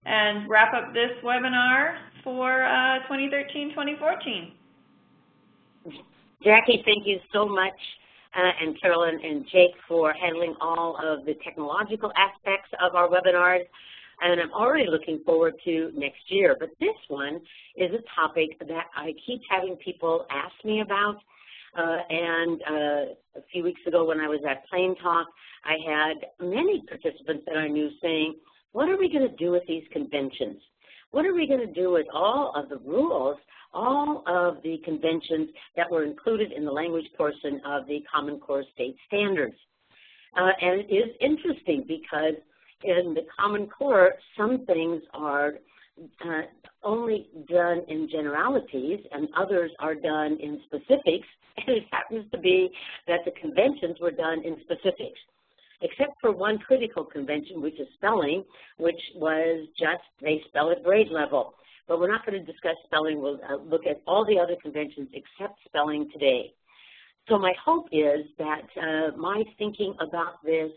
and wrap up this webinar for 2013-2014. Jackie, thank you so much, and Carolyn and Jake for handling all of the technological aspects of our webinars. And I'm already looking forward to next year. But this one is a topic that I keep having people ask me about. A few weeks ago when I was at Plain Talk, I had many participants that I knew saying, what are we going to do with these conventions? What are we going to do with all of the rules, all of the conventions that were included in the language portion of the Common Core State Standards? And it is interesting because in the Common Core, some things are only done in generalities and others are done in specifics, and it happens to be that the conventions were done in specifics, except for one critical convention, which is spelling, which was just they spell at grade level. But we're not going to discuss spelling. We'll look at all the other conventions except spelling today. So my hope is that my thinking about this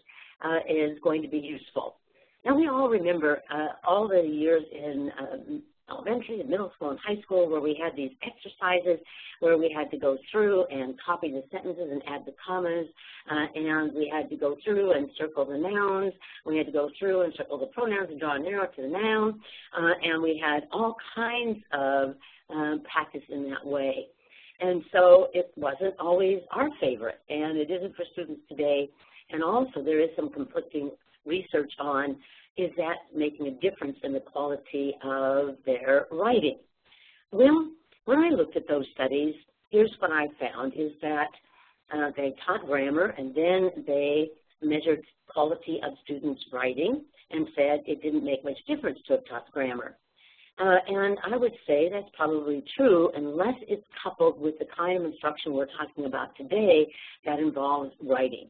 is going to be useful. Now, we all remember all the years in elementary and middle school and high school where we had these exercises where we had to go through and copy the sentences and add the commas, and we had to go through and circle the nouns. We had to go through and circle the pronouns and draw an arrow to the noun, and we had all kinds of practice in that way. And so it wasn't always our favorite, and it isn't for students today. And also there is some conflicting research on, is that making a difference in the quality of their writing? Well, when I looked at those studies, here's what I found is that they taught grammar and then they measured quality of students' writing and said it didn't make much difference to have taught grammar. And I would say that's probably true unless it's coupled with the kind of instruction we're talking about today that involves writing.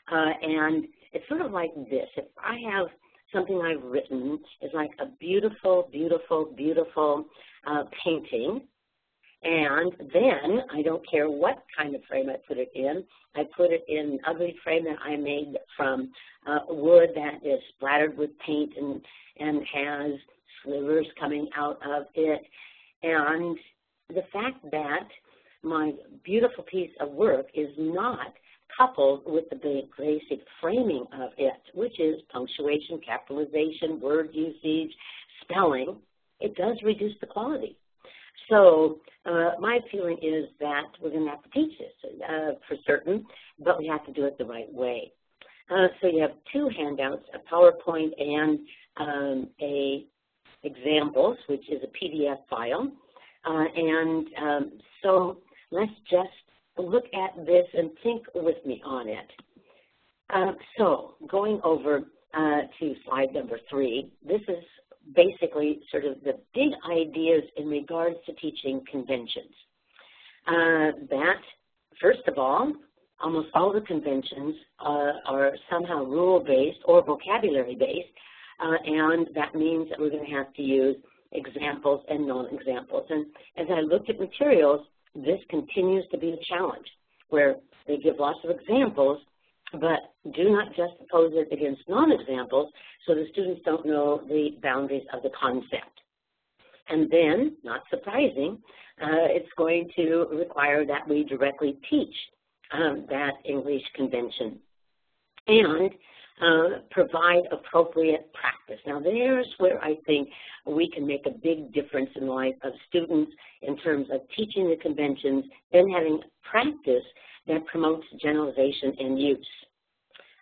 And it's sort of like this. If I have something I've written, it's like a beautiful, beautiful, beautiful painting, and then I don't care what kind of frame I put it in. I put it in an ugly frame that I made from wood that is splattered with paint and has slivers coming out of it. And the fact that my beautiful piece of work is not coupled with the basic framing of it, which is punctuation, capitalization, word usage, spelling, it does reduce the quality. So my feeling is that we're going to have to teach this for certain, but we have to do it the right way. So you have two handouts, a PowerPoint and a examples, which is a PDF file. So let's just look at this and think with me on it. So going over to slide number 3, this is basically sort of the big ideas in regards to teaching conventions. That, first of all, almost all the conventions are somehow rule-based or vocabulary-based, and that means that we're going to have to use examples and non-examples. And as I looked at materials, this continues to be a challenge, where they give lots of examples, but do not juxtapose it against non-examples so the students don't know the boundaries of the concept. And then, not surprising, it's going to require that we directly teach that English convention and provide appropriate practice. Now, there's where I think we can make a big difference in the life of students in terms of teaching the conventions, then having practice that promotes generalization and use.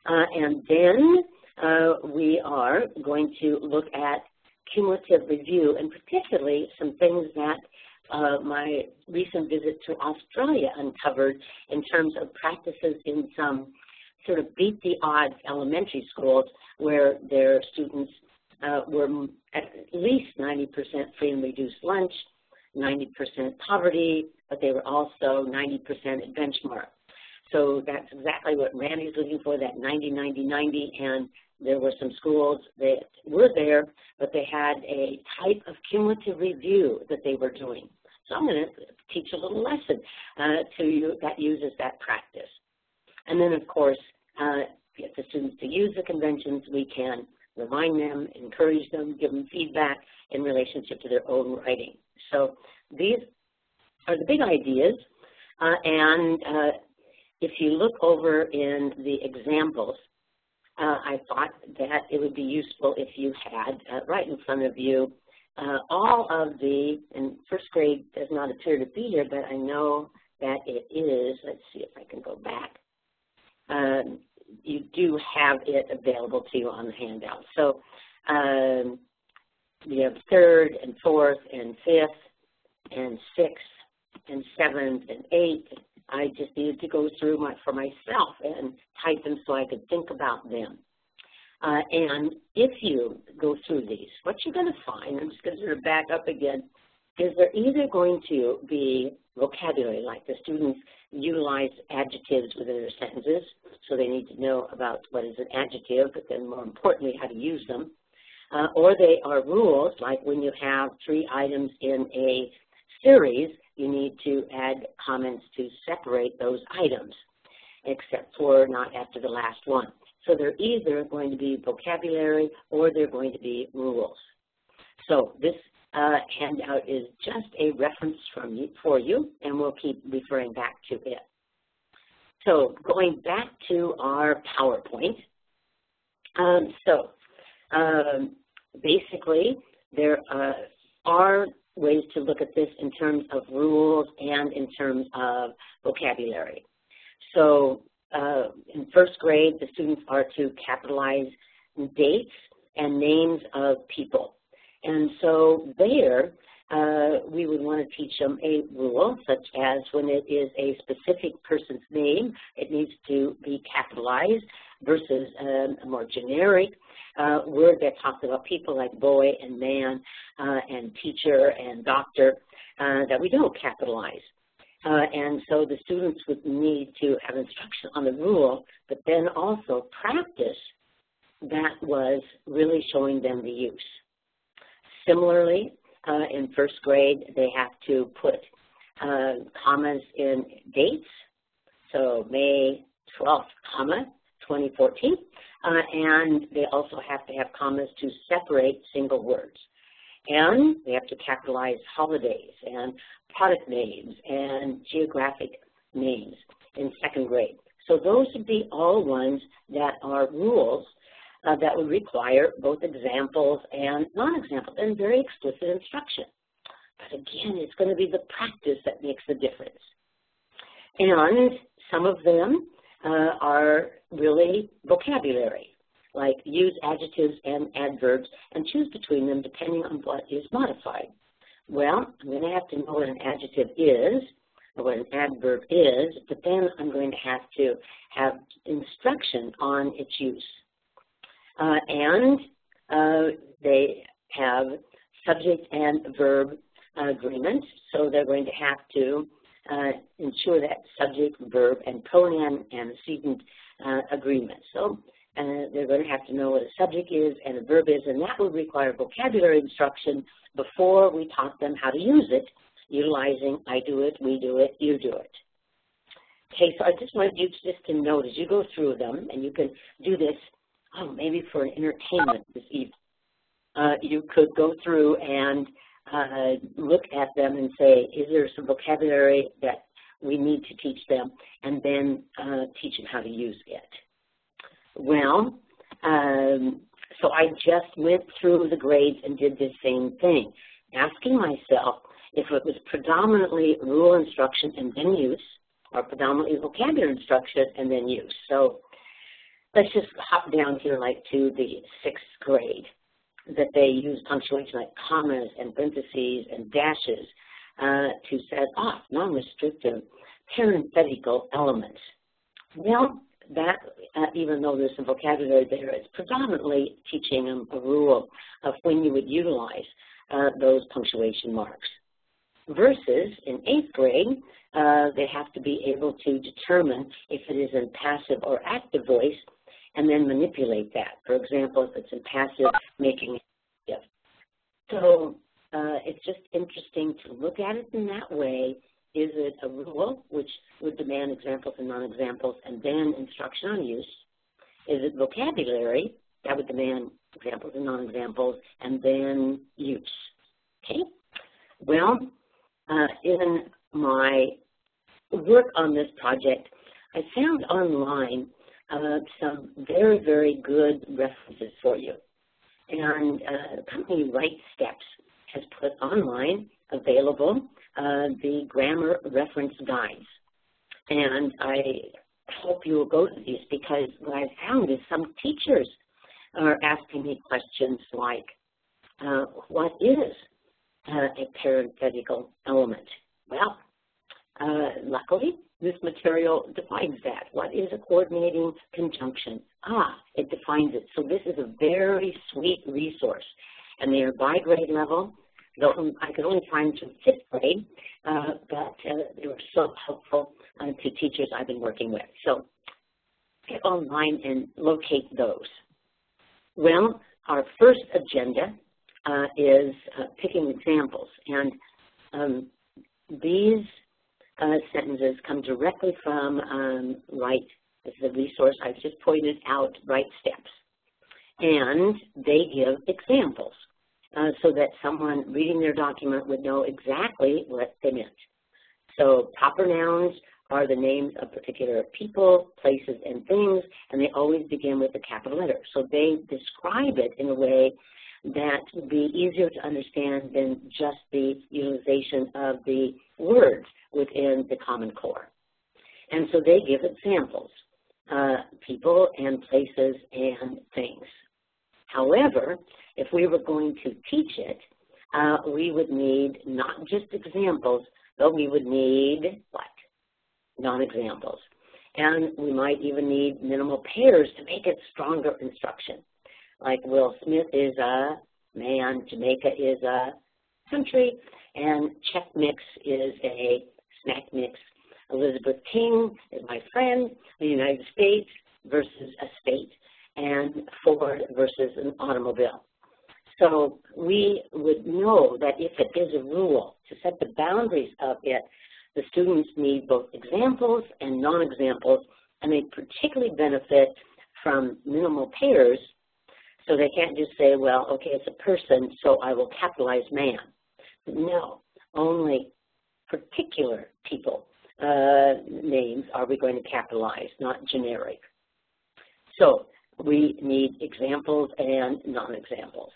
And then we are going to look at cumulative review, and particularly some things that my recent visit to Australia uncovered in terms of practices in some sort of beat the odds elementary schools where their students were at least 90% free and reduced lunch, 90% poverty, but they were also 90% at benchmark. So that's exactly what Randy's looking for, that 90-90-90, and there were some schools that were there, but they had a type of cumulative review that they were doing. So I'm going to teach a little lesson to you that uses that practice. And then, of course, get the students to use the conventions. We can remind them, encourage them, give them feedback in relationship to their own writing. So these are the big ideas, and if you look over in the examples, I thought that it would be useful if you had right in front of you all of the, and first grade does not appear to be here, but I know that it is. Let's see if I can go back. You do have it available to you on the handout. So we have third and fourth and fifth and sixth and seventh and eighth. I just needed to go through for myself and type them so I could think about them. And if you go through these, what you're going to find, I'm just going to sort of back up again, is they're either going to be vocabulary, like the students utilize adjectives within their sentences, so they need to know about what is an adjective, but then more importantly, how to use them. Or they are rules, like when you have 3 items in a series, you need to add comments to separate those items, except for not after the last one. So they're either going to be vocabulary or they're going to be rules. So this handout is just a reference for you, and we'll keep referring back to it. So going back to our PowerPoint, basically there are ways to look at this in terms of rules and in terms of vocabulary. So in first grade, the students are to capitalize dates and names of people. And so there, we would want to teach them a rule, such as when it is a specific person's name, it needs to be capitalized versus a more generic word that talks about people like boy and man and teacher and doctor that we don't capitalize. And so the students would need to have instruction on the rule, but then also practice that was really showing them the use. Similarly, in first grade, they have to put commas in dates, so May 12th, comma, 2014, and they also have to have commas to separate single words. And they have to capitalize holidays and product names and geographic names in second grade. So those would be all ones that are rules that would require both examples and non-examples and very explicit instruction. But again, it's going to be the practice that makes the difference. And some of them are really vocabulary, like use adjectives and adverbs and choose between them depending on what is modified. Well, I'm going to have to know what an adjective is or what an adverb is, but then I'm going to have instruction on its use. And they have subject and verb agreement, so they're going to have to ensure that subject, verb, and pronoun antecedent agreement. So they're going to have to know what a subject is and a verb is, and that will require vocabulary instruction before we taught them how to use it, utilizing I do it, we do it, you do it. Okay, so I just wanted you just to note as you go through them, and you can do this maybe for an entertainment this evening. You could go through and look at them and say, is there some vocabulary that we need to teach them, and then teach them how to use it. Well, so I just went through the grades and did the same thing, asking myself if it was predominantly rule instruction and then use, or predominantly vocabulary instruction and then use. So let's just hop down here like to the 6th grade, that they use punctuation like commas and parentheses and dashes to set off non-restrictive parenthetical elements. Well, that, even though there's some vocabulary there, it's predominantly teaching them a rule of when you would utilize those punctuation marks. Versus in 8th grade, they have to be able to determine if it is in passive or active voice and then manipulate that. For example, if it's in passive, making it active. So it's just interesting to look at it in that way. Is it a rule, which would demand examples and non-examples, and then instruction on use? Is it vocabulary that would demand examples and non-examples, and then use. Okay? Well, in my work on this project, I found online some very, very good references for you. And the company Right Steps has put online available the grammar reference guides. And I hope you will go to these, because what I found is some teachers are asking me questions like, what is a parenthetical element? Well, luckily, this material defines that. What is a coordinating conjunction? It defines it. So this is a very sweet resource. And they are by grade level. Though I could only find to 5th grade, but they were so helpful to teachers I've been working with. So get online and locate those. Well, our first agenda is picking examples. And these sentences come directly from Right. This is a resource I've just pointed out, Right Steps. And they give examples so that someone reading their document would know exactly what they meant. So proper nouns are the names of particular people, places, and things, and they always begin with a capital letter. So they describe it in a way that would be easier to understand than just the utilization of the words within the Common Core. And so they give examples, people and places and things. However, if we were going to teach it, we would need not just examples, but we would need what? Non-examples. And we might even need minimal pairs to make it stronger instruction. Like Will Smith is a man, Jamaica is a country, and Czech mix is a snack mix. Elizabeth King is my friend, the United States versus a state, and Ford versus an automobile. So we would know that if it is a rule, to set the boundaries of it, the students need both examples and non-examples, and they particularly benefit from minimal pairs, so they can't just say, well, okay, it's a person, so I will capitalize man. No, only particular people names are we going to capitalize, not generic. So we need examples and non-examples.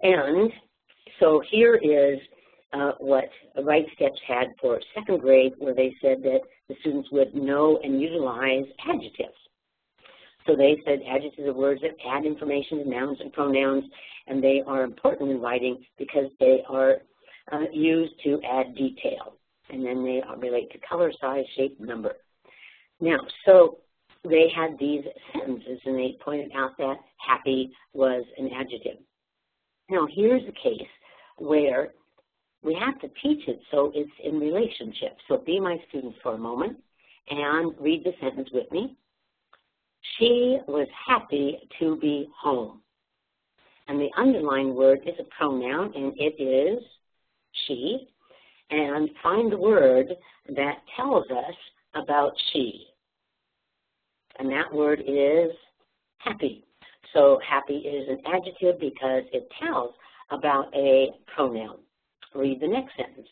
And so here is what Right Steps had for 2nd grade, where they said that the students would know and utilize adjectives. So they said adjectives are words that add information to nouns and pronouns, and they are important in writing because they are used to add detail. And then they relate to color, size, shape, number. Now, so they had these sentences, and they pointed out that happy was an adjective. Now, here's a case where we have to teach it so it's in relationship. So be my students for a moment and read the sentence with me. She was happy to be home. And the underlined word is a pronoun, and it is she. And find the word that tells us about she. And that word is happy. So happy is an adjective because it tells about a pronoun. Read the next sentence.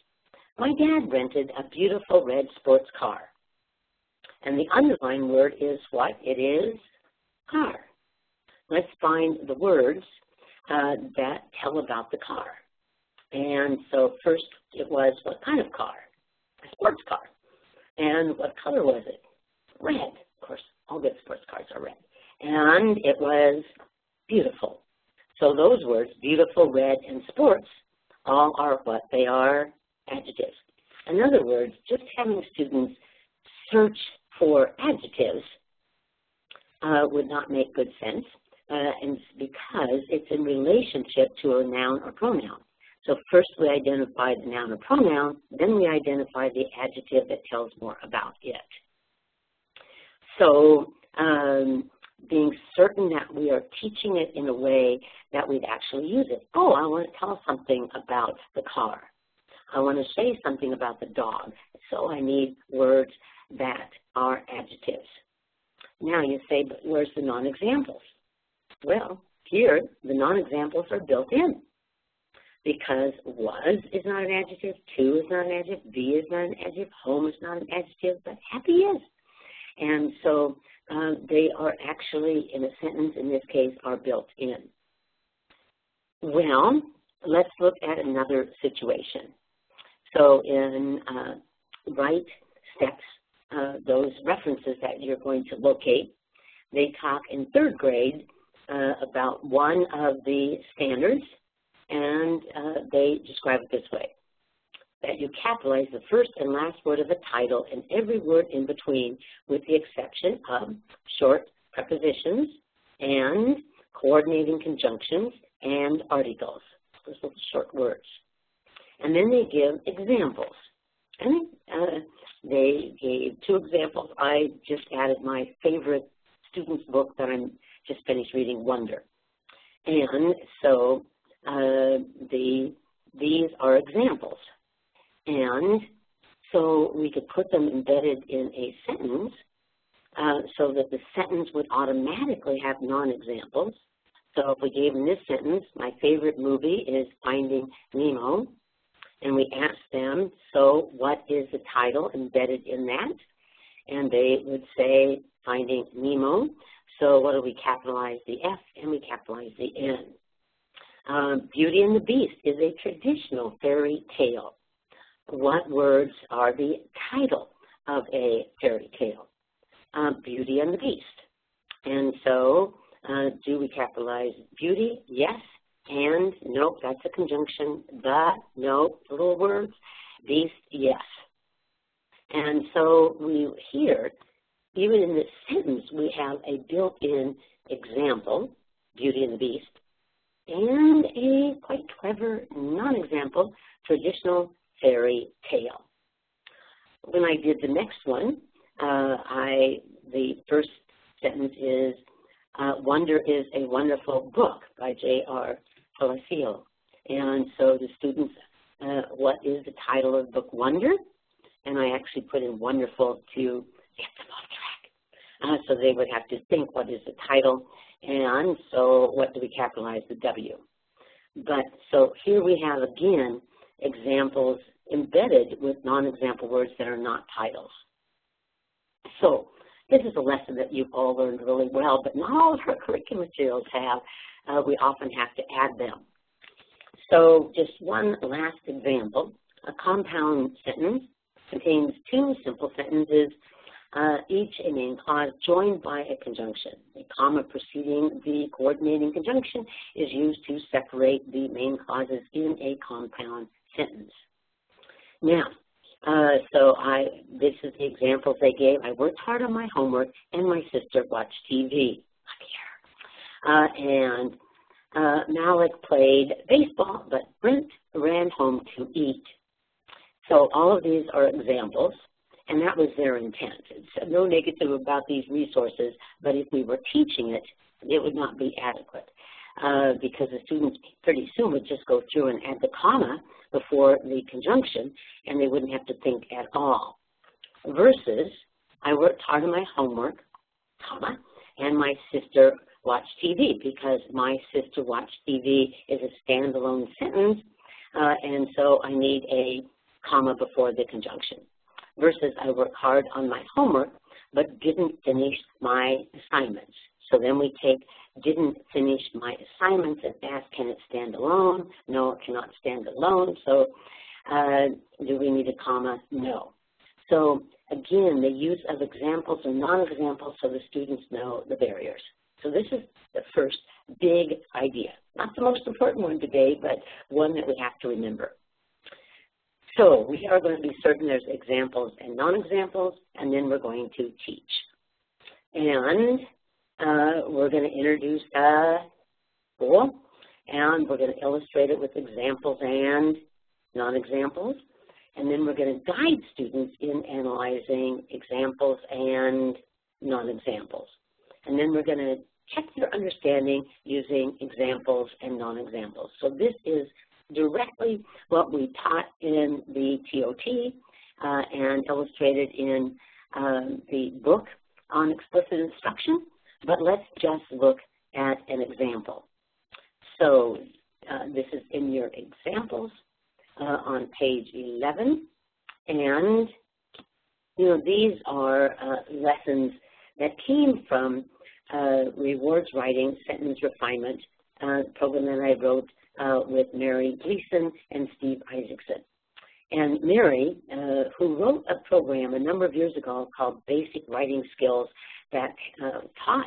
My dad rented a beautiful red sports car. And the underlined word is what? It is car. Let's find the words that tell about the car. And so first it was, what kind of car? A sports car. And what color was it? Red. Of course, all good sports cars are red. And it was beautiful. So those words, beautiful, red, and sports, all are what? They are adjectives. In other words, just having students search for adjectives would not make good sense, and because it's in relationship to a noun or pronoun. So first we identify the noun or pronoun, then we identify the adjective that tells more about it. So being certain that we are teaching it in a way that we'd actually use it. Oh, I want to tell something about the car. I want to say something about the dog. So I need words that are adjectives. Now you say, but where's the non-examples? Well, here, the non-examples are built in because was is not an adjective, to is not an adjective, be is not an adjective, home is not an adjective, but happy is. And so they are actually, in a sentence in this case, are built in. Well, let's look at another situation. So in Write Steps, those references that you're going to locate, they talk in third grade about one of the standards, and they describe it this way, that you capitalize the first and last word of a title and every word in between, with the exception of short prepositions and coordinating conjunctions and articles. Those little short words. And then they give examples. And they gave 2 examples. I just added my favorite student's book that I'm just finished reading, Wonder. And so these are examples. And so we could put them embedded in a sentence so that the sentence would automatically have non-examples. So if we gave them this sentence, my favorite movie is Finding Nemo, and we asked them, so what is the title embedded in that? And they would say Finding Nemo. So what do we capitalize the F and we capitalize the N? Beauty and the Beast is a traditional fairy tale. What words are the title of a fairy tale? Beauty and the Beast. And so do we capitalize beauty? Yes. And nope, that's a conjunction. The, nope, little words. Beast, yes. And so we here, even in this sentence, we have a built-in example, Beauty and the Beast, and a quite clever non-example, traditional fairy tale. When I did the next one, the first sentence is, Wonder is a Wonderful Book by J.R. Palacio. And so the students, what is the title of the book? Wonder. And I actually put in wonderful to get them off track. So they would have to think, what is the title? And so what do we capitalize? The W. But so here we have, again, examples embedded with non-example words that are not titles. So this is a lesson that you've all learned really well, but not all of our curriculum materials have. We often have to add them. So just one last example. A compound sentence contains 2 simple sentences, each a main clause joined by a conjunction. A comma preceding the coordinating conjunction is used to separate the main clauses in a compound sentence. Now, this is the examples they gave. I worked hard on my homework, and my sister watched TV. And Malik played baseball, but Brent ran home to eat. So all of these are examples, and that was their intent. It's no negative about these resources, but if we were teaching it, it would not be adequate because the students pretty soon would just go through and add the comma before the conjunction, and they wouldn't have to think at all. Versus, I worked hard on my homework, comma, and my sister watched TV, because my sister watched TV is a standalone sentence, and so I need a comma before the conjunction. Versus, I worked hard on my homework, but didn't finish my assignments. So then we take didn't finish my assignments and ask, can it stand alone? No, it cannot stand alone. So do we need a comma? No. So again, the use of examples and non-examples so the students know the barriers. So this is the first big idea. Not the most important one today, but one that we have to remember. So we are going to be certain there's examples and non-examples, and then we're going to teach. And we're going to introduce a goal, and we're going to illustrate it with examples and non-examples. And then we're going to guide students in analyzing examples and non-examples. And then we're going to check their understanding using examples and non-examples. So this is directly what we taught in the TOT and illustrated in the book on explicit instruction. But let's just look at an example. So this is in your examples on page 11. And, you know, these are lessons that came from Rewards Writing Sentence Refinement program that I wrote with Mary Gleason and Steve Isaacson. And Mary, who wrote a program a number of years ago called Basic Writing Skills that taught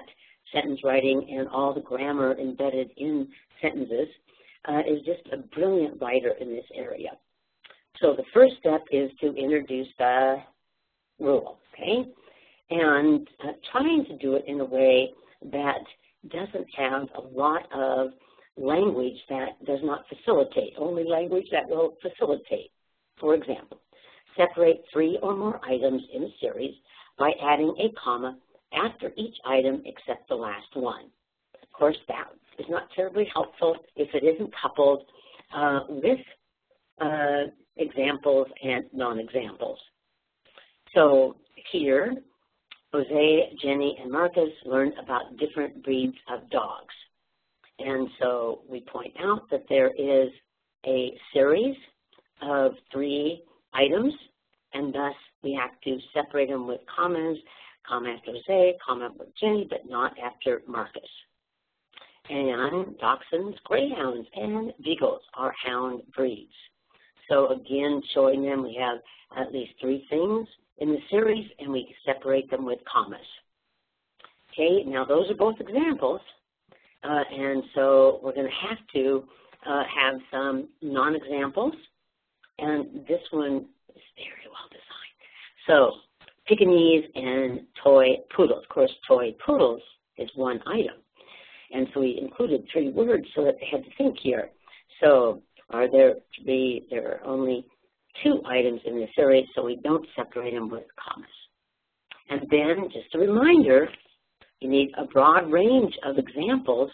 sentence writing and all the grammar embedded in sentences, is just a brilliant writer in this area. So the first step is to introduce the rule, okay? And trying to do it in a way that doesn't have a lot of language that does not facilitate, only language that will facilitate. For example, separate 3 or more items in a series by adding a comma after each item except the last one. Of course, that is not terribly helpful if it isn't coupled with examples and non-examples. So here, Jose, Jenny, and Marcus learned about different breeds of dogs. And so we point out that there is a series of 3 items, and thus we have to separate them with commas, comma after Jose, comma with Jenny, but not after Marcus. And dachshunds, greyhounds, and beagles are hound breeds. So again, showing them we have at least 3 things in the series, and we separate them with commas. Okay, now those are both examples, and so we're going to have to have some non-examples. And this one is very well designed. So Pekingese and toy poodles. Of course, toy poodles is 1 item. And so we included 3 words so that they had to think here. So there are only 2 items in the series, so we don't separate them with commas. And then, just a reminder, you need a broad range of examples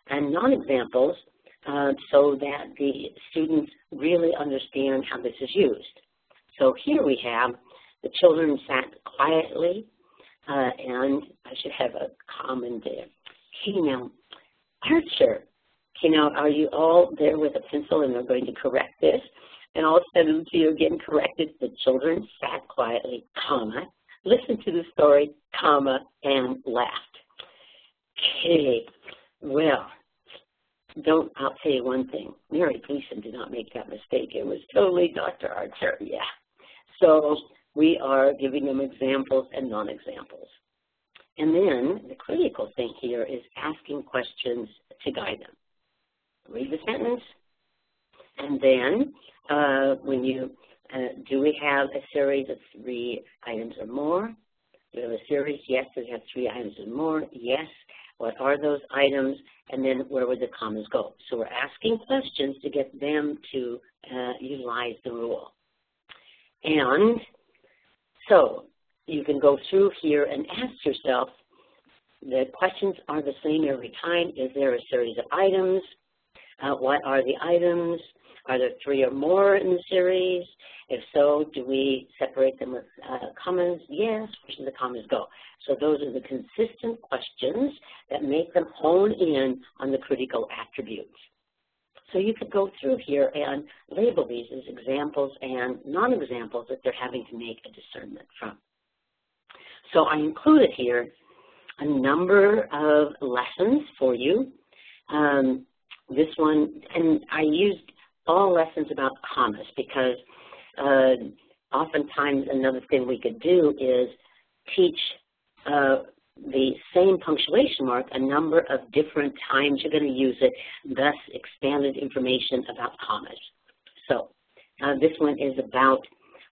and non-examples so that the students really understand how this is used. So here we have the children sat quietly, and I should have a comment there. Okay, now, Archer, okay, now are you all there with a pencil and they're going to correct this? And all 7 of you are getting corrected. The children sat quietly, comma, listened to the story, comma, and laughed. Okay, well, I'll tell you one thing. Mary Gleason did not make that mistake. It was totally Dr. Archer, yeah. So we are giving them examples and non-examples. And then the critical thing here is asking questions to guide them. Read the sentence, and then when you, do we have a series of 3 items or more? Do we have a series? Yes. Do we have 3 items or more? Yes. What are those items? And then where would the commas go? So we're asking questions to get them to utilize the rule. And so you can go through here and ask yourself, the questions are the same every time. Is there a series of items? What are the items? Are there 3 or more in the series? If so, do we separate them with commas? Yes. Where should the commas go? So those are the consistent questions that make them hone in on the critical attributes. So you could go through here and label these as examples and non-examples that they're having to make a discernment from. So I included here a number of lessons for you. This one, and I used all lessons about commas because oftentimes another thing we could do is teach the same punctuation mark a number of different times you're going to use it, thus expanded information about commas. So this one is about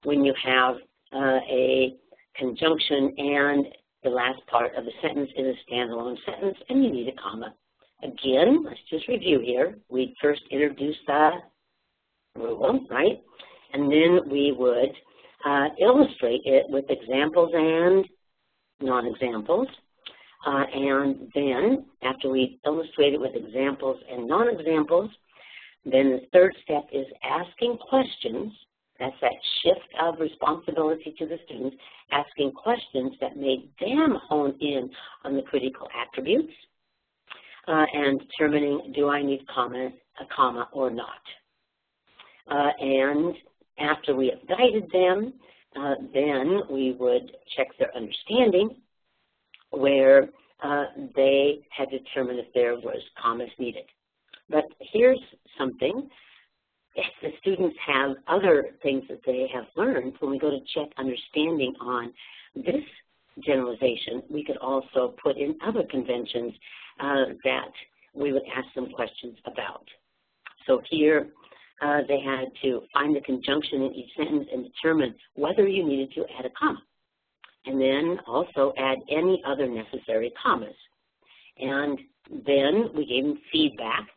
when you have a conjunction and the last part of the sentence is a standalone sentence and you need a comma. Again, let's just review here. We first introduce the rule, right? And then we would illustrate it with examples and non-examples. And then after we illustrate it with examples and non-examples, then the third step is asking questions. That's that shift of responsibility to the students, asking questions that make them hone in on the critical attributes. and determining, do I need a comma or not? And after we have guided them, then we would check their understanding, where they had determined if there was commas needed. But here's something. If the students have other things that they have learned, when we go to check understanding on this generalization, we could also put in other conventions that we would ask them questions about. So here they had to find the conjunction in each sentence and determine whether you needed to add a comma, and then also add any other necessary commas. And then we gave them feedback.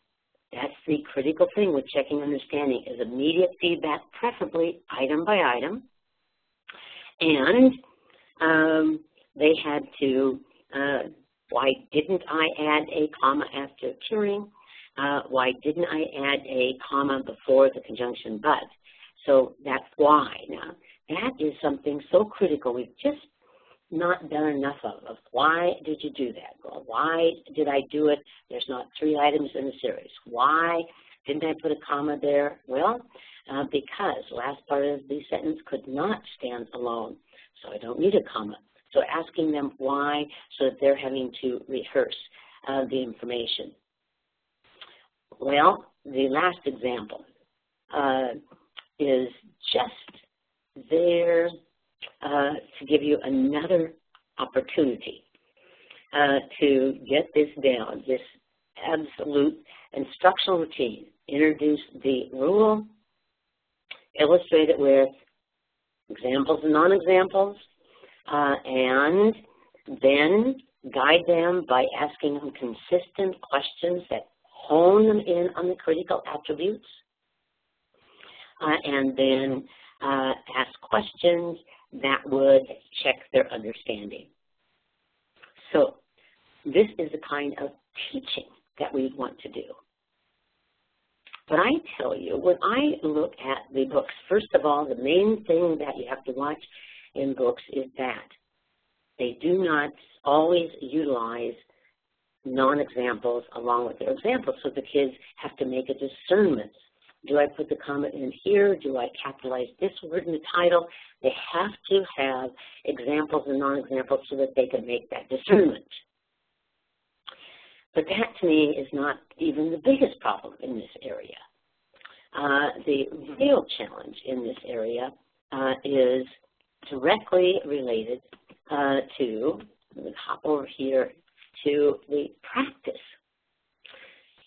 That's the critical thing with checking understanding, is immediate feedback, preferably item by item. And they had to, why didn't I add a comma after curing? Why didn't I add a comma before the conjunction but? So that's why. Now, that is something so critical. We've just not done enough of why did you do that? Well, why did I do it? There's not 3 items in the series. Why didn't I put a comma there? Well, because the last part of the sentence could not stand alone, so I don't need a comma. So asking them why, so that they're having to rehearse the information. Well, the last example is just there to give you another opportunity to get this down, this absolute instructional routine. Introduce the rule, illustrate it with examples and non-examples, and then guide them by asking them consistent questions that hone them in on the critical attributes, and then ask questions that would check their understanding. So this is the kind of teaching that we want to do. But I tell you, when I look at the books, first of all, the main thing that you have to watch in books is that they do not always utilize non-examples along with their examples, so the kids have to make a discernment. Do I put the comma in here? Do I capitalize this word in the title? They have to have examples and non-examples so that they can make that discernment. But that, to me, is not even the biggest problem in this area. The real challenge in this area is directly related to, let me hop over here, to the practice.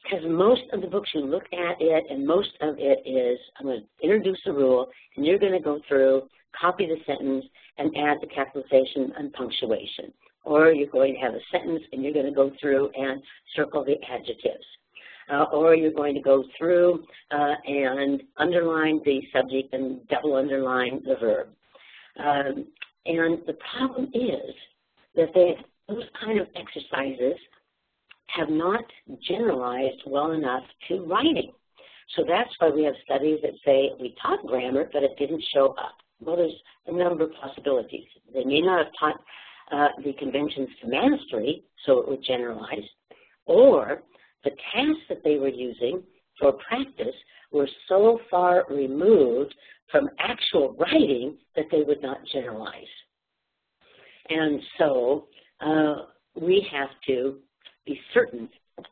Because most of the books, you look at it, and most of it is, I'm going to introduce a rule, and you're going to go through, copy the sentence, and add the capitalization and punctuation. Or you're going to have a sentence, and you're going to go through and circle the adjectives. Or you're going to go through and underline the subject and double underline the verb. And the problem is that those kind of exercises have not generalized well enough to writing. So that's why we have studies that say we taught grammar, but it didn't show up. Well, there's a number of possibilities. They may not have taught the conventions to mastery, so it would generalize, or the tasks that they were using for practice were so far removed from actual writing that they would not generalize. And so we have to be certain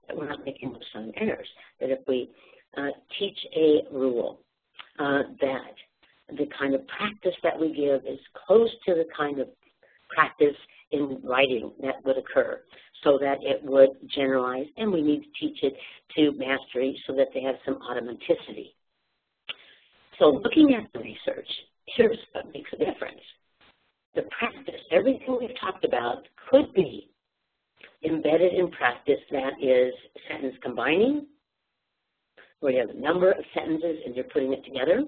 that we're not making those sudden errors, that if we teach a rule, that the kind of practice that we give is close to the kind of practice in writing that would occur, so that it would generalize, and we need to teach it to mastery so that they have some automaticity. So looking at the research, here's what makes a difference. The practice, everything we've talked about, could be embedded in practice that is sentence combining, where you have a number of sentences and you're putting it together,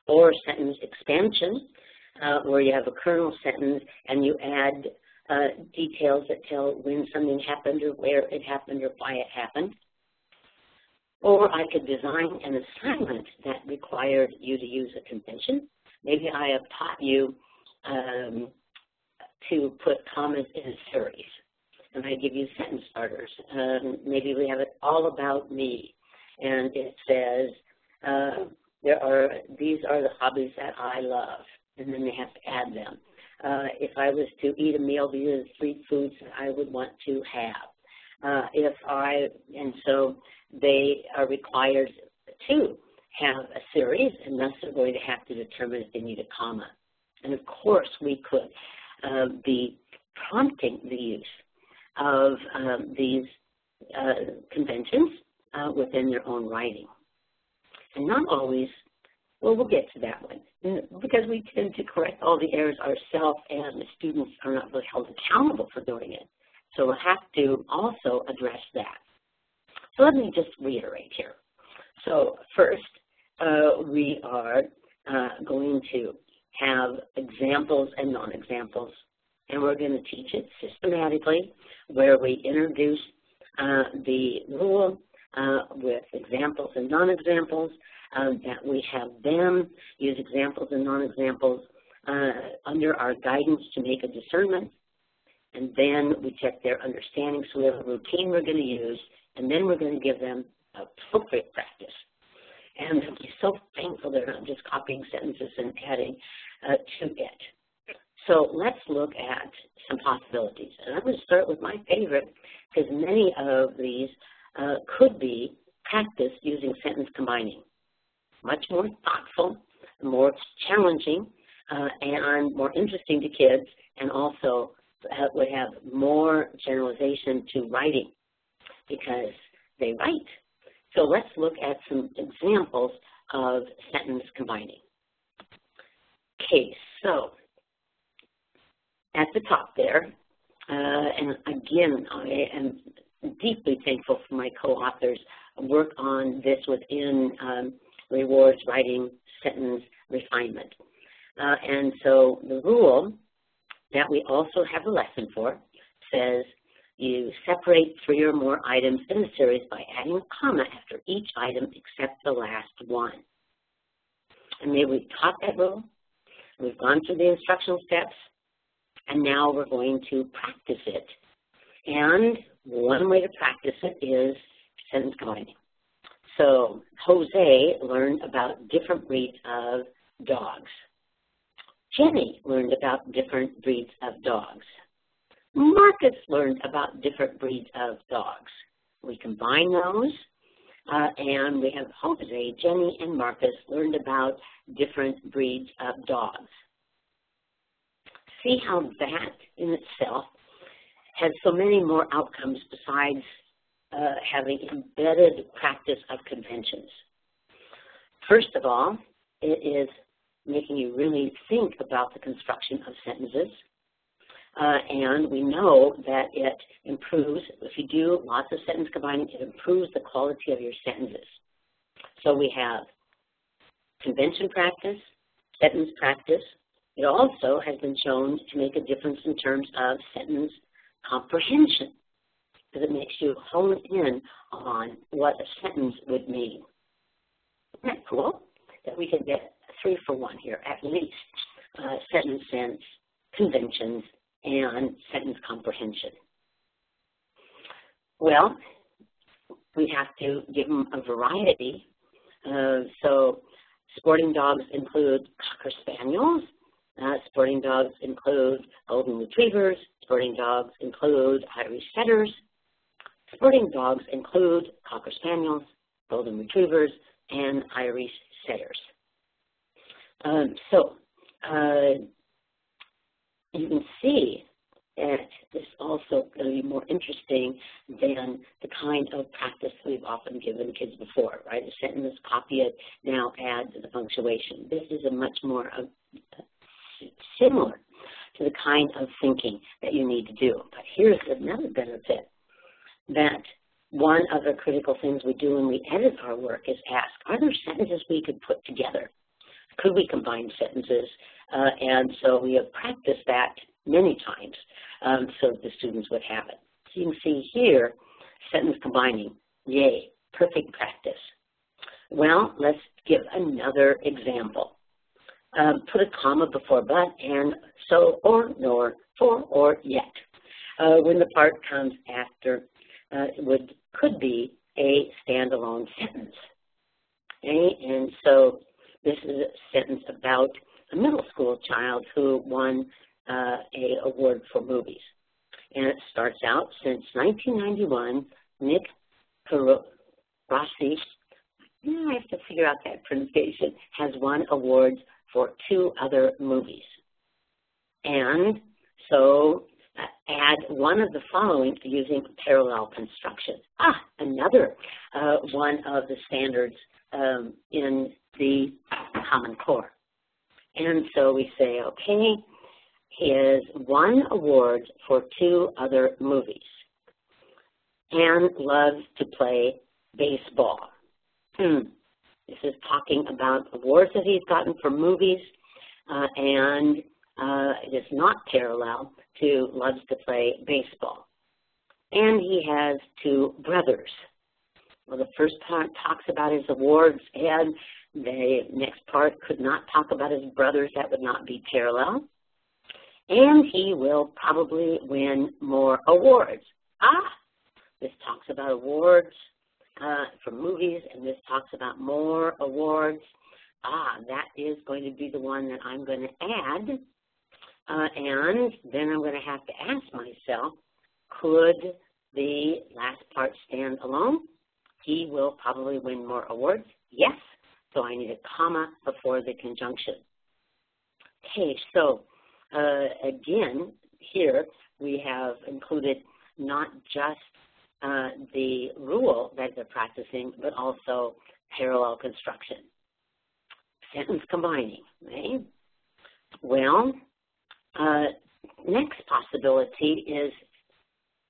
or sentence expansion, where you have a kernel sentence and you add details that tell when something happened or where it happened or why it happened. Or I could design an assignment that required you to use a convention. Maybe I have taught you to put commas in a series. and I give you sentence starters. Maybe we have it all about me, and it says, these are the hobbies that I love, and then they have to add them. If I was to eat a meal, these are the 3 foods that I would want to have. And so they are required to have a series, and thus they're going to have to determine if they need a comma. And of course, we could be prompting the use of these conventions within their own writing. And not always, well, we'll get to that one, because we tend to correct all the errors ourselves, and the students are not really held accountable for doing it. So we'll have to also address that. So let me just reiterate here. So first, we are going to have examples and non-examples, and we're going to teach it systematically, where we introduce the rule with examples and non-examples, that we have them use examples and non-examples under our guidance to make a discernment, and then we check their understanding. So we have a routine we're going to use, and then we're going to give them appropriate practice. And they'll be so thankful they're not just copying sentences and adding to it. So let's look at some possibilities. And I'm going to start with my favorite, because many of these could be practiced using sentence combining. Much more thoughtful, more challenging, and more interesting to kids, and also would have more generalization to writing, because they write. So let's look at some examples of sentence combining. Okay, so at the top there, and again, I am deeply thankful for my co-authors' work on this within Rewards Writing Sentence Refinement. And so the rule that we also have a lesson for says you separate 3 or more items in a series by adding a comma after each item except the last one. And maybe we've taught that rule, we've gone through the instructional steps, and now we're going to practice it. And one way to practice it is sentence combining. So Jose learned about different breeds of dogs. Jenny learned about different breeds of dogs. Marcus learned about different breeds of dogs. We combine those, and we have Jose, Jenny, and Marcus learned about different breeds of dogs. See how that in itself has so many more outcomes besides having embedded practice of conventions. First of all, it is making you really think about the construction of sentences. And we know that it improves, if you do lots of sentence combining, it improves the quality of your sentences. So we have convention practice, sentence practice. It also has been shown to make a difference in terms of sentence comprehension, because it makes you hone in on what a sentence would mean. Isn't that cool? That we can get 3 for 1 here, at least. Sentence sense, conventions, and sentence comprehension. Well, we have to give them a variety. So sporting dogs include Cocker Spaniels. Sporting dogs include Golden Retrievers. Sporting dogs include Irish Setters. Sporting dogs include Cocker Spaniels, Golden Retrievers, and Irish Setters. You can see that this is also going to be more interesting than the kind of practice we've often given kids before, right? A sentence, copy it, now add the punctuation. This is a much more similar to the kind of thinking that you need to do. But here's another benefit, that one of the critical things we do when we edit our work is ask, are there sentences we could put together? Could we combine sentences? And so we have practiced that many times so the students would have it. So you can see here, sentence combining, yay, perfect practice. Well, let's give another example. Put a comma before but, and, so, or, nor, for, or, yet. when the part comes after could be a standalone sentence. Okay? And so this is a sentence about a middle school child who won an award for movies. And it starts out, since 1991, Nick Rossi, I have to figure out that pronunciation, has won awards for 2 other movies. And so add one of the following using parallel construction. Another one of the standards in the Common Core. And so we say, okay, he has won awards for 2 other movies and loves to play baseball. This is talking about awards that he's gotten for movies, and it is not parallel to loves to play baseball. And he has 2 brothers. Well, the first part talks about his awards, and the next part could not talk about his brothers. That would not be parallel. And he will probably win more awards. This talks about awards for movies, and this talks about more awards. That is going to be the one that I'm going to add. And then I'm going to have to ask myself, could the last part stand alone? He will probably win more awards. Yes. So I need a comma before the conjunction. Okay, so again, here we have included not just the rule that they're practicing, but also parallel construction. Sentence combining, right? Well, next possibility is,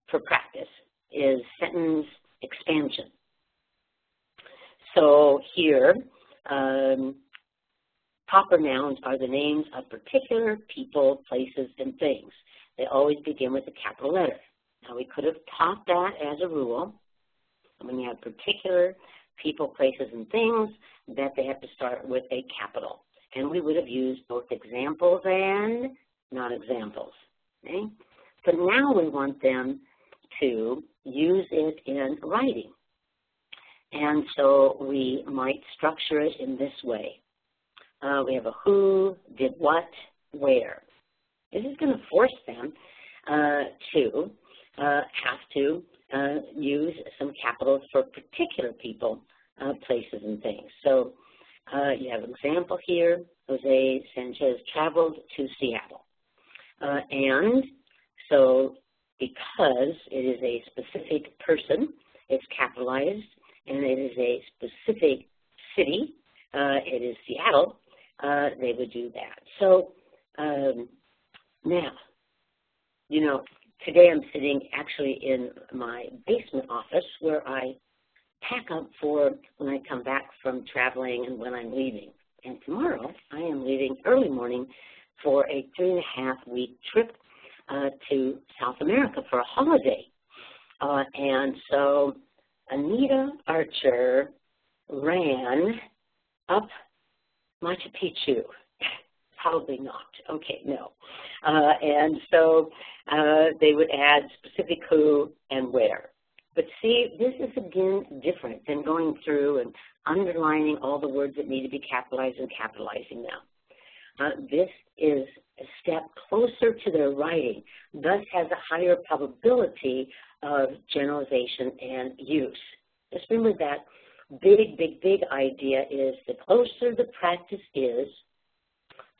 for practice, is sentence expansion. So here, proper nouns are the names of particular people, places, and things. They always begin with a capital letter. Now, we could have taught that as a rule. When you have particular people, places, and things, that they have to start with a capital. And we would have used both examples and non-examples. Okay? So now we want them to use it in writing. And so we might structure it in this way. We have a who, did what, where. This is going to force them to have to use some capitals for particular people, places, and things. So you have an example here. Jose Sanchez traveled to Seattle. And so because it is a specific person, it's capitalized, and it is a specific city, it is Seattle, they would do that. So now, you know, today I'm sitting actually in my basement office where I pack up for when I come back from traveling and when I'm leaving. And tomorrow I am leaving early morning for a 3.5-week trip to South America for a holiday. And so Anita Archer ran up Machu Picchu. Probably not. Okay, no. And so they would add specific who and where. But see, this is again different than going through and underlining all the words that need to be capitalized and capitalizing them. This is a step closer to their writing, thus has a higher probability of generalization and use. Just remember that big idea is the closer the practice is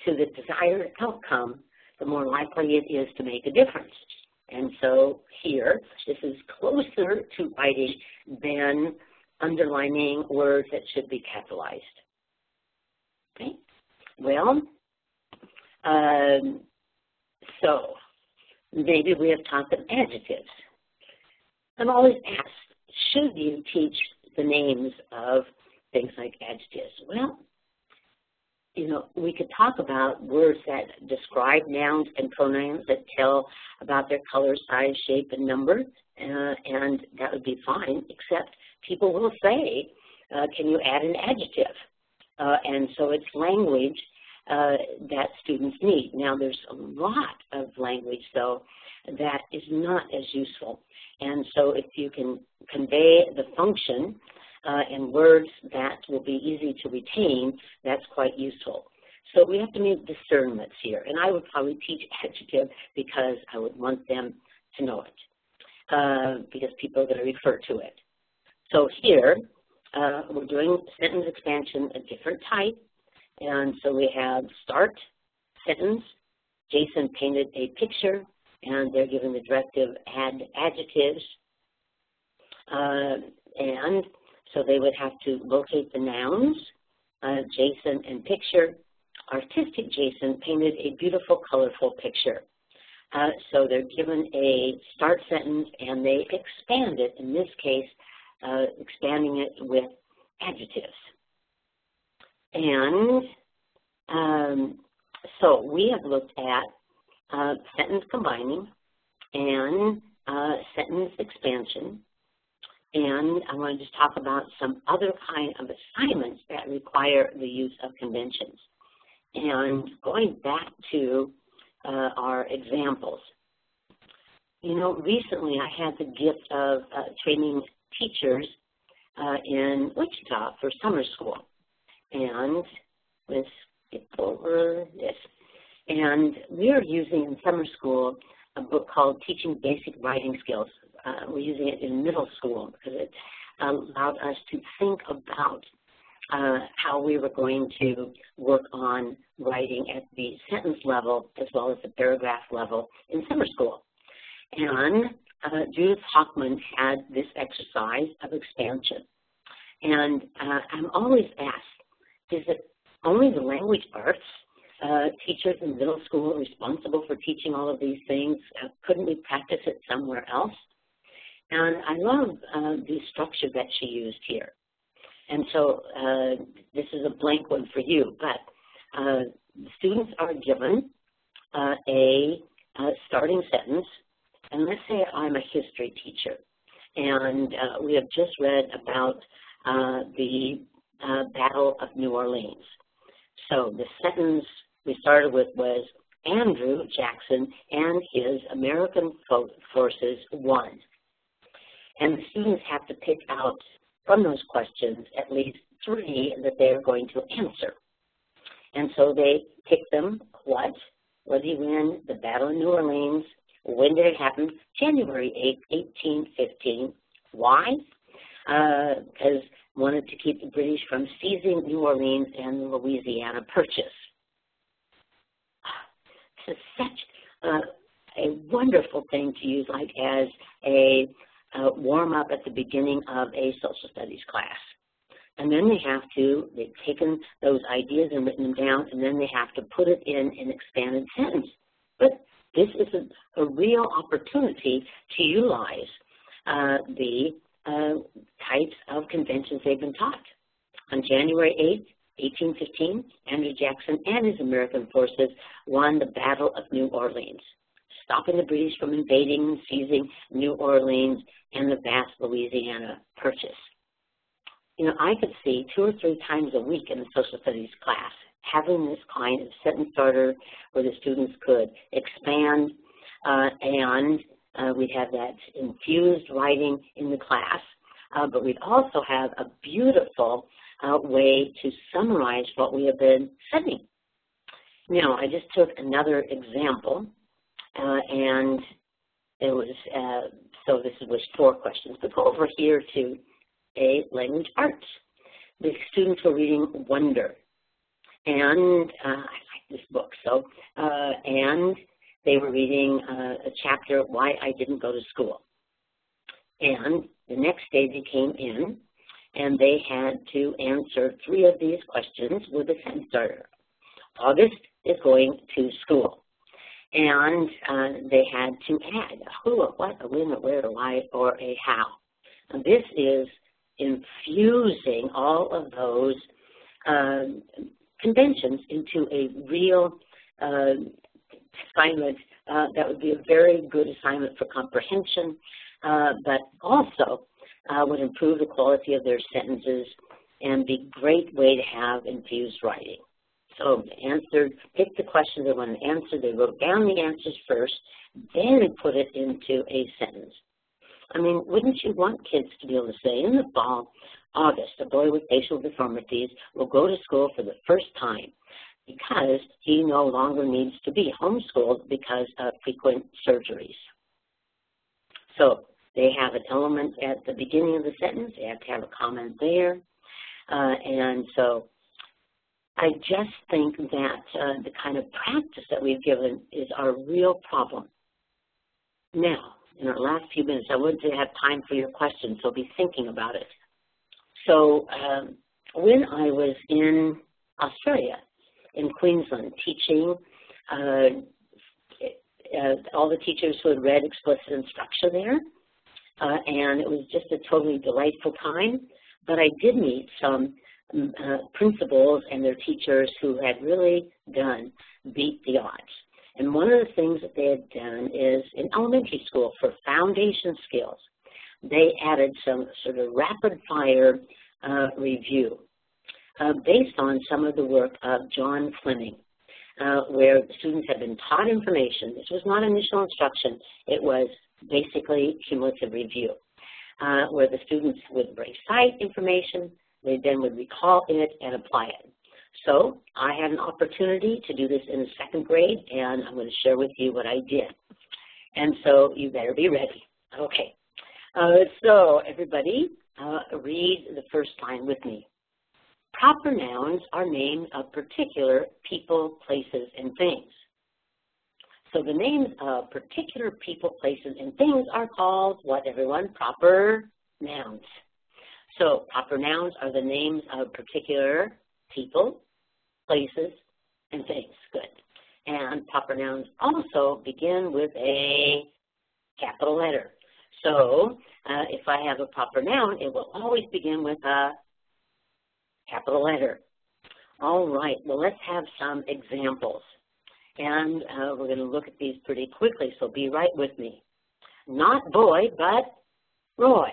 to the desired outcome, the more likely it is to make a difference. And so here, this is closer to writing than underlining words that should be capitalized. Okay? Well, so maybe we have taught them adjectives. I'm always asked, should you teach the names of things like adjectives? Well, you know, we could talk about words that describe nouns and pronouns that tell about their color, size, shape, and number, and that would be fine, except people will say, can you add an adjective? And so it's language that students need. Now, there's a lot of language, though, that is not as useful. And so if you can convey the function in words that will be easy to retain, that's quite useful. So we have to make discernments here. And I would probably teach adjective because I would want them to know it, because people are going to refer to it. So here, we're doing sentence expansion, a different type. And so we have start sentence. Jason painted a picture, and they're given the directive add adjectives. And so they would have to locate the nouns, Jason and picture. Artistic Jason painted a beautiful, colorful picture. So they're given a start sentence, and they expand it, in this case, expanding it with adjectives. And so we have looked at sentence combining and sentence expansion. And I want to just talk about some other kind of assignments that require the use of conventions. And going back to our examples, you know, recently I had the gift of training teachers in Wichita for summer school. And let's skip over this. And we're using in summer school a book called Teaching Basic Writing Skills. We're using it in middle school because it allowed us to think about how we were going to work on writing at the sentence level as well as the paragraph level in summer school. And Judith Hochman had this exercise of expansion. And I'm always asked, is it only the language arts teachers in middle school responsible for teaching all of these things? Couldn't we practice it somewhere else? And I love the structure that she used here. And so this is a blank one for you, but the students are given a starting sentence. And let's say I'm a history teacher, and we have just read about the Battle of New Orleans. So the sentence we started with was, Andrew Jackson and his American forces won. And the students have to pick out from those questions at least 3 that they're going to answer. And so they pick them, what did he win? The Battle of New Orleans. When did it happen? January 8, 1815. Why? Because wanted to keep the British from seizing New Orleans and the Louisiana Purchase. This is such a wonderful thing to use like as a warm-up at the beginning of a social studies class. And then they've taken those ideas and written them down, and then they have to put it in an expanded sentence. But this is a real opportunity to utilize the types of conventions they've been taught. On January 8, 1815, Andrew Jackson and his American forces won the Battle of New Orleans, stopping the British from invading and seizing New Orleans and the vast Louisiana Purchase. You know, I could see 2 or 3 times a week in the social studies class having this kind of sentence starter where the students could expand and we'd have that infused writing in the class, but we'd also have a beautiful way to summarize what we have been studying. Now, I just took another example, and it was, so this was 4 questions, but go over here to a language arts. The students were reading Wonder, and I like this book, so, and they were reading a chapter, Why I Didn't Go to School. And the next day they came in, and they had to answer 3 of these questions with a sentence starter. August is going to school. And they had to add a who, a what, a when, a where, a why, or a how. And this is infusing all of those conventions into a real assignment that would be a very good assignment for comprehension, but also would improve the quality of their sentences and be a great way to have infused writing. So they answered, picked the question they wanted to answer, they wrote down the answers first, then put it into a sentence. I mean, wouldn't you want kids to be able to say, in the fall, August, a boy with facial deformities will go to school for the first time because he no longer needs to be homeschooled because of frequent surgeries. So they have an element at the beginning of the sentence. They have to have a comment there. And so I just think that the kind of practice that we've given is our real problem. Now, in our last few minutes, I want to have time for your questions, so be thinking about it. So when I was in Australia, in Queensland, teaching all the teachers who had read Explicit Instruction there, and it was just a totally delightful time, but I did meet some principals and their teachers who had really done beat the odds. And one of the things that they had done is in elementary school for foundation skills, they added some sort of rapid fire review based on some of the work of John Fleming, where the students had been taught information. This was not initial instruction. It was basically cumulative review, where the students would recite information, they then would recall it and apply it. So I had an opportunity to do this in the second grade, and I'm going to share with you what I did. And so you better be ready. Okay. So everybody, read the first line with me. Proper nouns are names of particular people, places, and things. So the names of particular people, places, and things are called what, everyone? Proper nouns. So proper nouns are the names of particular people, places, and things. Good. And proper nouns also begin with a capital letter. So if I have a proper noun, it will always begin with a capital letter. All right, well, let's have some examples. And we're going to look at these pretty quickly, so be right with me. Not boy, but Roy.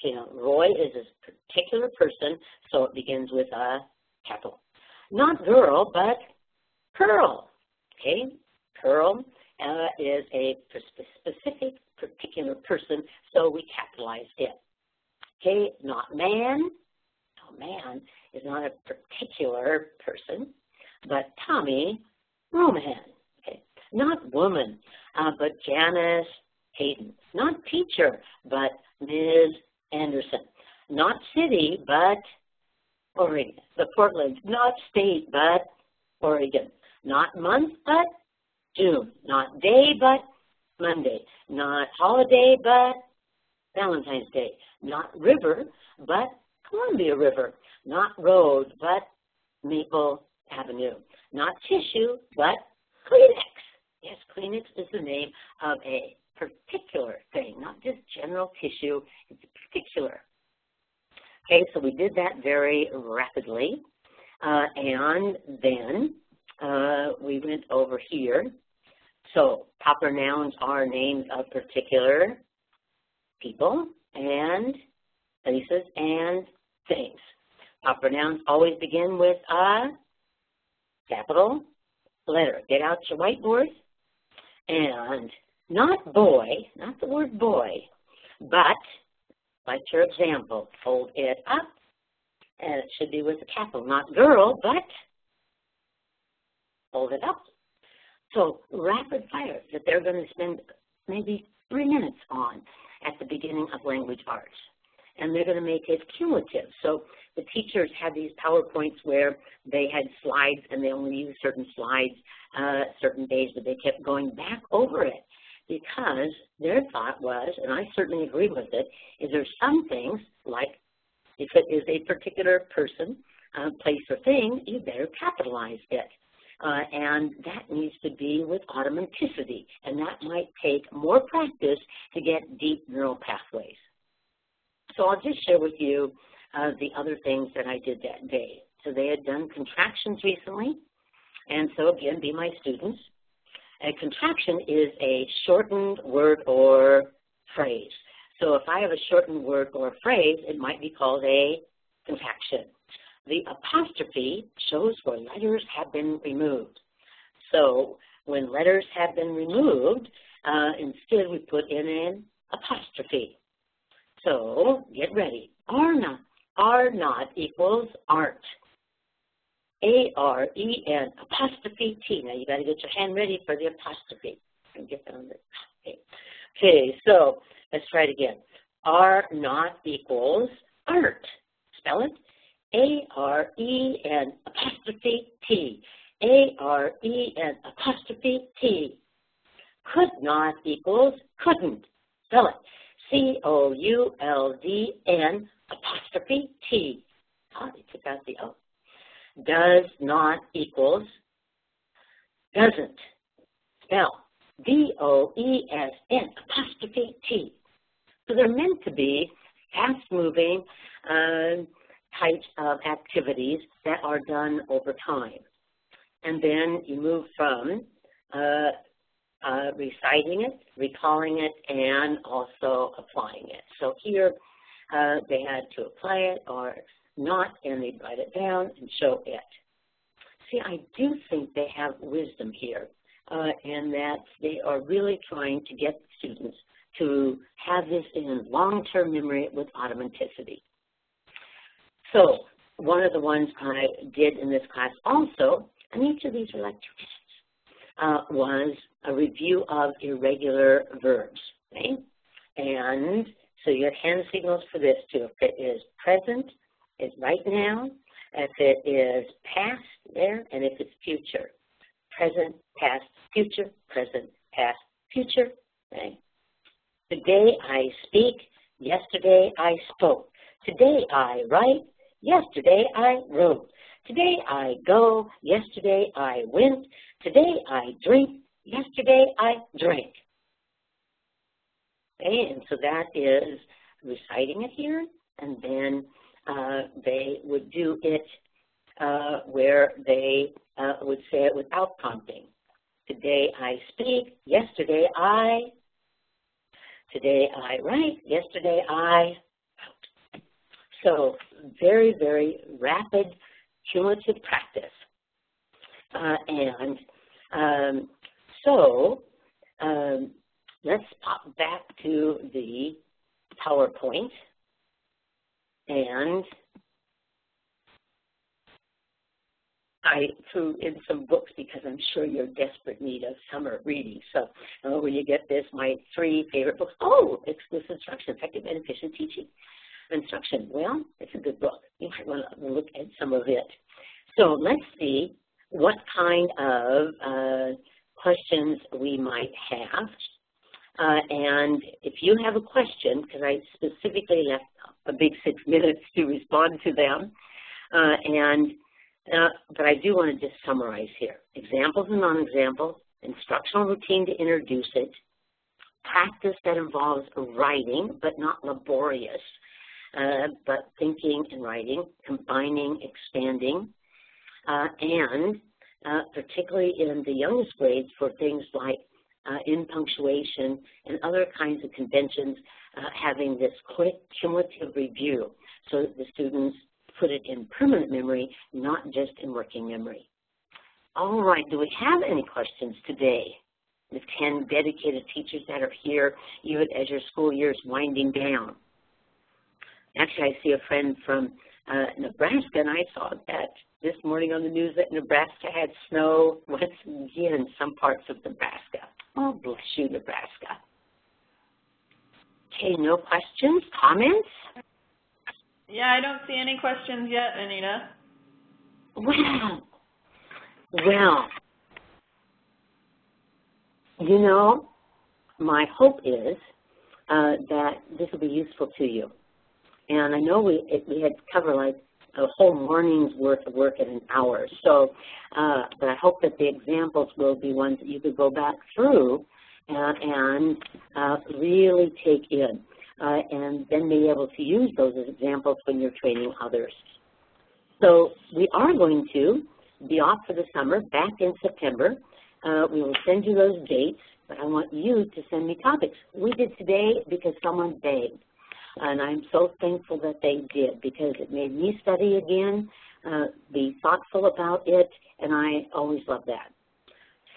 Okay, now, Roy is a particular person, so it begins with a capital. Not girl, but Pearl. Okay, Pearl is a specific, particular person, so we capitalize it. Okay, not man. No, man is not a particular person, but Tommy Romahan. Okay, not woman, but Janice Hayden. Not teacher, but Ms. Anderson. Not city, but Oregon. The Portland. Not state, but Oregon. Not month, but June. Not day, but Monday. Not holiday, but Valentine's Day. Not river, but Columbia River. Not road, but Maple Avenue. Not tissue, but Kleenex. Yes, Kleenex is the name of a particular thing, not just general tissue, it's particular. Okay, so we did that very rapidly, and then we went over here. So proper nouns are names of particular people and places and things. Proper nouns always begin with a capital letter. Get out your whiteboard. And not boy, not the word boy, but, like your example, fold it up, and it should be with a capital. Not girl, but fold it up. So rapid fire that they're going to spend maybe 3 minutes on at the beginning of language arts. And they're going to make it cumulative. So the teachers had these PowerPoints where they had slides and they only used certain slides certain days, but they kept going back over it because their thought was, and I certainly agree with it, is there's some things like if it is a particular person, place, or thing, you better capitalize it. And that needs to be with automaticity, and that might take more practice to get deep neural pathways. So I'll just share with you the other things that I did that day. So they had done contractions recently, and so again, be my students. A contraction is a shortened word or phrase. So if I have a shortened word or phrase, it might be called a contraction. The apostrophe shows where letters have been removed. So when letters have been removed, instead we put in an apostrophe. So get ready. Are not equals aren't. A-R-E-N, apostrophe T. Now you got to get your hand ready for the apostrophe. And get that on the okay, so let's try it again. Are not equals aren't. Spell it. A-R-E-N apostrophe T. A-R-E-N apostrophe T. Could not equals couldn't. Spell it. C-O-U-L-D-N apostrophe T. Oh, they took out the O. Does not equals doesn't. Spell D-O-E-S-N apostrophe T. So they're meant to be fast-moving types of activities that are done over time. And then you move from reciting it, recalling it, and also applying it. So here they had to apply it or not, and they'd write it down and show it. See, I do think they have wisdom here, and that they are really trying to get students to have this in long-term memory with automaticity. So one of the ones I did in this class also, and each of these are like 2 minutes, was a review of irregular verbs. Okay? And so you have hand signals for this too. If it is present, it's right now. If it is past, there, and if it's future. Present, past, future, present, past, future. Okay? Today I speak, yesterday I spoke. Today I write, yesterday I wrote. Today I go, yesterday I went. Today I drink, yesterday I drank. Okay, and so that is reciting it here, and then they would do it where they would say it without prompting. Today I speak, yesterday I. Today I write, yesterday I wrote. So very, very rapid cumulative practice. Let's pop back to the PowerPoint and I threw in some books because I'm sure you're in desperate need of summer reading. So when you get this, my 3 favorite books. Oh, Explicit Instruction, Effective and Efficient Teaching. Instruction, well, it's a good book. You might want to look at some of it. So let's see what kind of questions we might have. And if you have a question, because I specifically left a big 6 minutes to respond to them, but I do want to just summarize here. Examples and non-examples, instructional routine to introduce it, practice that involves writing but not laborious, but thinking and writing, combining, expanding, and particularly in the youngest grades for things like in punctuation and other kinds of conventions, having this quick cumulative review so that the students put it in permanent memory, not just in working memory. All right, do we have any questions today? The 10 dedicated teachers that are here, even as your school year is winding down. Actually, I see a friend from Nebraska, and I saw that this morning on the news that Nebraska had snow once again in some parts of Nebraska. Oh, bless you, Nebraska. Okay, no questions, comments? Yeah, I don't see any questions yet, Anita. Well, you know, my hope is that this will be useful to you. And I know we had covered like a whole morning's worth of work in an hour. So, but I hope that the examples will be ones that you could go back through and really take in. And then be able to use those as examples when you're training others. So we are going to be off for the summer, back in September. We will send you those dates, but I want you to send me topics. We did today because someone begged, and I'm so thankful that they did because it made me study again, be thoughtful about it, and I always love that.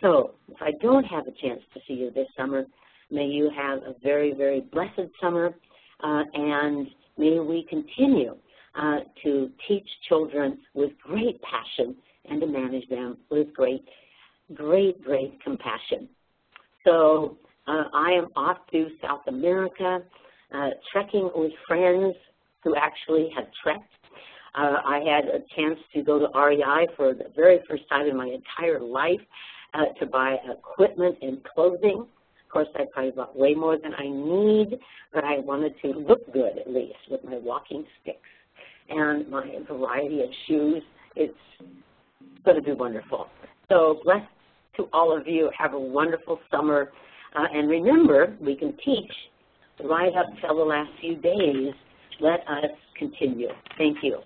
So if I don't have a chance to see you this summer, may you have a very, very blessed summer, and may we continue to teach children with great passion and to manage them with great compassion. So I am off to South America, trekking with friends who actually have trekked. I had a chance to go to REI for the very first time in my entire life to buy equipment and clothing. Of course, I probably bought way more than I need, but I wanted to look good at least with my walking sticks and my variety of shoes. It's going to be wonderful. So blessed to all of you. Have a wonderful summer. And remember, we can teach right up till the last few days. Let us continue. Thank you.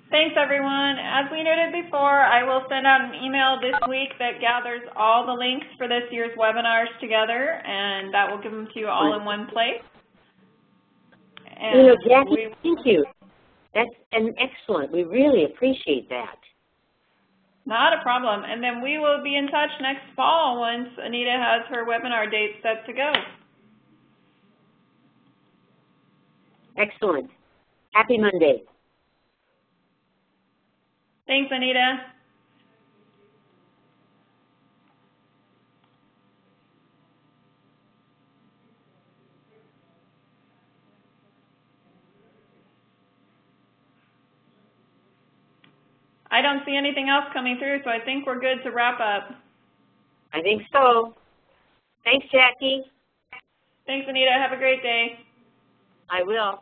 Thanks, everyone. As we noted before, I will send out an email this week that gathers all the links for this year's webinars together, and that will give them to you all in one place. And Jackie, thank you. That's excellent. We really appreciate that. Not a problem. And then we will be in touch next fall once Anita has her webinar date set to go. Excellent. Happy Monday. Thanks, Anita. I don't see anything else coming through, so I think we're good to wrap up. I think so. Thanks, Jackie. Thanks, Anita. Have a great day. I will.